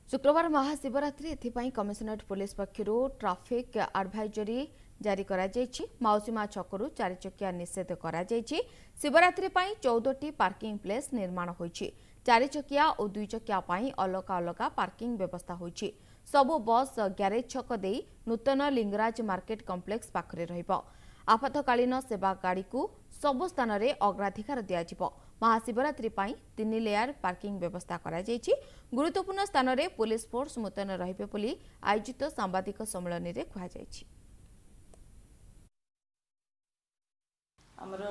शुक्रवार महाशिवरात्रि एथिपाई commissionerate police पक्षरु ट्राफिक एडवाइजरी जारी करा जायछि। माउसीमा छकरु चारि चकिया निषेध करा जायछि। शिवरात्रि पाई 14टी पार्किंग प्लेस निर्माण होइछि। चारि चकिया और 2 चकिया पाई अलग अलग पार्किंग व्यवस्था होइछि। सबु बस ग्यारेज छक देई नूतन लिंगराज मार्केट कॉम्प्लेक्स पाखरे रहिबो। आपातकालीन सेवा गाड़ी को सबु स्थान रे अग्राधिकार दियाजिबो। महाशिवरात्रि पाई 3 लेयर पार्किंग व्यवस्था करा जायछि। गुरुत्वपूर्ण स्थान रे पुलिस फोर्स मुतयन रहिबे बोली आयोजित सांबादिक सम्मेलन रे कहा जायछि। हमर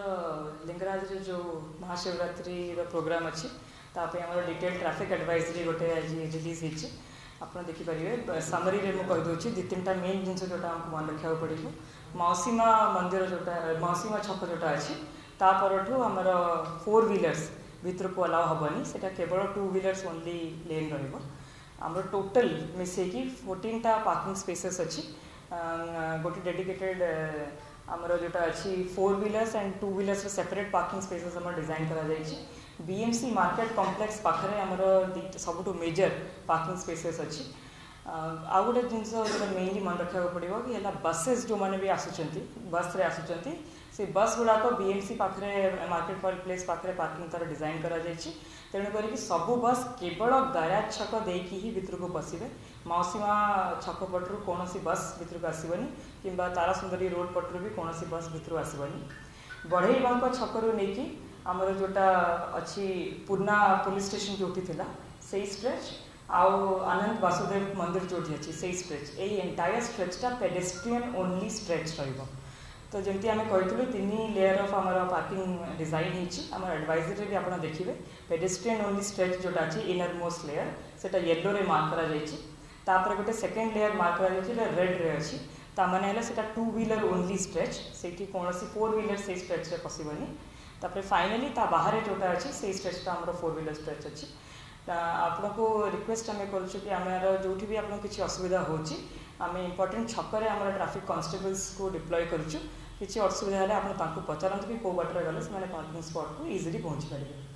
लिंगराज रे जो महाशिवरात्रि रो प्रोग्राम अछि तापे हमर डिटेल ट्रैफिक एडवाइजरी गोटे आज रिलीज हिछि। आपण देखि परिबे समरी रे मु कहि दोछि दि तीनटा मेन जिंस जोटा हमको मन रखिया पड़िबो। मौसीमा मंदिर जोटा मौसीमा छक जोटा अछि ता परठू हमर 4 व्हीलर्स भीतर को अलाउ हबनी सेटा केवल 2 व्हीलर्स ओनली लेन रहइबो। हमर टोटल मिसे की 14 टा पार्किंग स्पेसेस अछि। गोटे डेडिकेटेड हमर जोटा अछि 4 wheelers and 2 wheelers separate parking spaces हमर डिजाइन करा जायछि। बीएमसी मार्केट कॉम्प्लेक्स पाखरे हमर सबटू मेजर पार्किंग स्पेसेस अछि। आ गोटे जिनस जो मेनली मन रखा पड़ो कि बसेस जो मैंने भी आसुचंती बस रे आसुचंती से बस गुड़ाक बीएमसी पाखरे मार्केट प्लेस पाखरे पार्किंग तार डिजाइन करा जायछि। तेणु करी सबू बस केवल गैराज छक देकी ही भितर को पसिबे। मौसीमा छक पटरू कौन सी बस भितर को आसबनी कि तारा सुंदरी रोड पटरू भी कौन सी बस भितर आसबनी। बढ़ई बांक छकरू नहीं आमर जोटा अच्छी पुरना पुलिस स्टेशन जो थिला से स्ट्रेच आउ आनंद वासुदेव मंदिर जो अच्छी से स्ट्रेच ए एंटायर स्ट्रेचटा पेडेस्ट्रियन ओनली स्ट्रेच रहिबो। तो जमती आम कही 3 लेयर ऑफ आमर पार्किंग डिजाइन होम एडवाइजरी भी आप देखिए पेडेस्ट्रियन ओनली स्ट्रेच जोटा अच्छी इनर मोस्ट लेयर सेटा येलो रे मार्क करा जायछि। तापर गोटे सेकेंड लेयर मार्क करा जायछि रेड रे अच्छी ताने है सेटा 2 व्हीलर ओनली स्ट्रेच से कौन 4 व्हीलर से स्ट्रेच रे पसिबनी। तापर फाइनली ता बाहर जोटा अच्छी से स्ट्रेचटा आमर 4 व्हीलर स्ट्रेच अच्छी। आपण को रिक्वेस्ट आम करूँ कि आम जो भी आप किसी असुविधा होची आम इंपोर्टेंट छकरे आम ट्रैफिक कांस्टेबल्स को डिप्लॉय करूँ। किसी असुविधा है आप पचारत कि कौ बाटर गले से पार्किंग स्पॉट को इजिली पहुँची पारे।